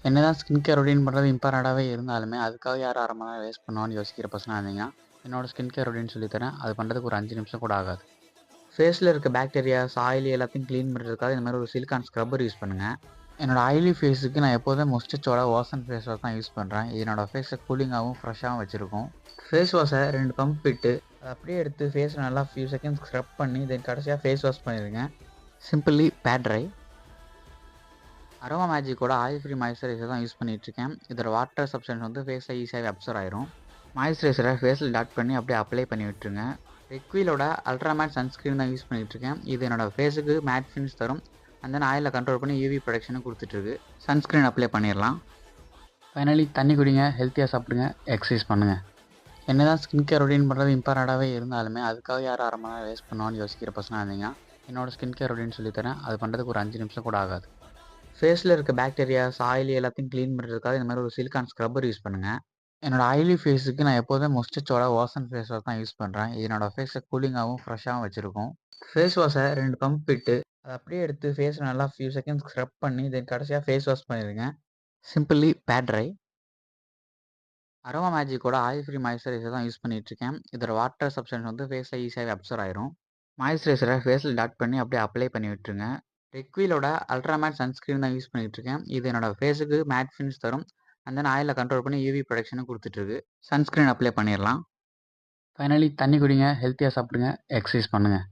என்னதான் skin care routine பண்ணுறது இம்பார்ட்டண்ட்டாகவே இருந்தாலுமே, அதுக்காக யாரும் 1/2 மணி நேரம் வேஸ்ட் பண்ணுவான்னு யோசிக்கிற பர்சனா இருந்தீங்கன்னா, என்னோட ஸ்கின் கேர் ரொட்டீன் சொல்லி தரேன். அது பண்ணுறதுக்கு ஒரு 5 நிமிஷம் கூட ஆகாது. ஃபேஸில் இருக்க பாக்டீரியாஸ், ஆயிலி எல்லாத்தையும் க்ளீன் பண்ணுறதுக்காக இந்த மாதிரி ஒரு சிலிக்கான் ஸ்க்ரப்பர் யூஸ் பண்ணுங்கள். என்னோட ஆயிலி ஃபேஸுக்கு நான் எப்போதும் மொஸ்டிச்சோட ஓசன் ஃபேஸ் வாஷ் தான் யூஸ் பண்ணுறேன். இது என்னோட ஃபேஸை கூலிங்காகவும் ஃப்ரெஷ்ஷாகவும் வச்சுருக்கும். ஃபேஸ் வாஷை 2 பம்ப் விட்டு அதை அப்படியே எடுத்து ஃபேஸில் நல்லா ஃபியூ செகண்ட்ஸ் ஸ்க்ரப் பண்ணி தென் கடைசியாக ஃபேஸ் வாஷ் பண்ணிடுங்க. Simply pat dry. அரோமா மேஜிக்கோட ஆயில் ஃப்ரீ மாய்ஸ்சரைசர் தான் யூஸ் பண்ணிகிட்ருக்கேன். இதோட வாட்டர் சப்ஸ்டன்ஸ் வந்து ஃபேஸில் ஈஸியாகவே அப்சர்வ் ஆயிரும். மாய்ஸ்சரைசரை ஃபேஸில் டாட் பண்ணி அப்படியே அப்ளை பண்ணி விட்டுருங்க. ரெக்வீலோட அல்ட்ரா மேட் சன்ஸ்க்ரீன் தான் யூஸ் பண்ணிகிட்ருக்கேன். இது என்னோடய ஃபேஸுக்கு மேட் ஃபினிஷ் தரும். அந்த ஆயிலில் கண்ட்ரோல் பண்ணி யூவி ப்ரொடக்ஷனும் கொடுத்துட்ருக்கு. சன்ஸ்க்ரீன் அப்ளை பண்ணிடலாம். ஃபைனலி தண்ணி குடிங்க, ஹெல்த்தியாக சாப்பிடுங்க, எக்ஸசைஸ் பண்ணுங்கள். என்ன தான் ஸ்கின் கேர் ரொட்டீன் பண்ணுறது இம்பார்ட்டண்ட்டாகவே இருந்தாலுமே, அதுக்காக யாரும் 1/2 மணி நேரம் வேஸ்ட் பண்ணுவான்னு யோசிக்கிற பர்சனாக இருந்தீங்கன்னா, என்னோட ஸ்கின் கேர் ரொட்டீன் சொல்லித்தரேன். அது பண்ணுறதுக்கு ஒரு 5 நிமிஷம் கூட ஆகாது. ஃபேஸில் இருக்க பாக்டீரியாஸ், ஆயிலி எல்லாத்தையும் க்ளீன் பண்ணுறதுக்காக இந்த மாதிரி ஒரு சிலிக்கான் ஸ்க்ரப்பர் யூஸ் பண்ணுங்கள். என்னோட ஆயிலி ஃபேஸுக்கு நான் எப்போதும் மொஸ்டிச்சோட ஓசன் ஃபேஸ் வாஷ் தான் யூஸ் பண்ணுறேன். இது என்னோட ஃபேஸை கூலிங்காகவும் ஃப்ரெஷ்ஷாகவும் வச்சுருக்கும். ஃபேஸ் வாஷை 2 பம்ப் விட்டு அதை அப்படியே எடுத்து ஃபேஸில் நல்லா ஃபியூ செகண்ட்ஸ் ஸ்க்ரப் பண்ணி தென் கடைசியாக ஃபேஸ் வாஷ் பண்ணிடுங்க. Simply pat dry. அரோமா மேஜிக்கோட ஆயில் ஃப்ரீ மாய்ஸ்சரைசர் தான் யூஸ் பண்ணிகிட்ருக்கேன். இதோட வாட்டர் சப்ஸ்டன்ஸ் வந்து ஃபேஸில் ஈஸியாகவே அப்சர்வ் ஆயிரும். மாய்ஸ்சரைசரை ஃபேஸில் டாட் பண்ணி அப்படியே அப்ளை பண்ணி விட்டுருங்க. ரெக்வீலோட அல்ட்ரா மேட் சன்ஸ்க்ரீன் தான் யூஸ் பண்ணிகிட்ருக்கேன். இது என்னோட ஃபேஸுக்கு மேட் ஃபினிஷ் தரும். அந்த ஆயிலில் கண்ட்ரோல் பண்ணி யூவி ப்ரொடக்ஷனும் கொடுத்துட்ருக்கு. சன்ஸ்க்ரீன் அப்ளை பண்ணிடலாம். ஃபைனலி தண்ணி குடிங்க, ஹெல்த்தியாக சாப்பிடுங்க, எக்ஸசைஸ் பண்ணுங்கள்.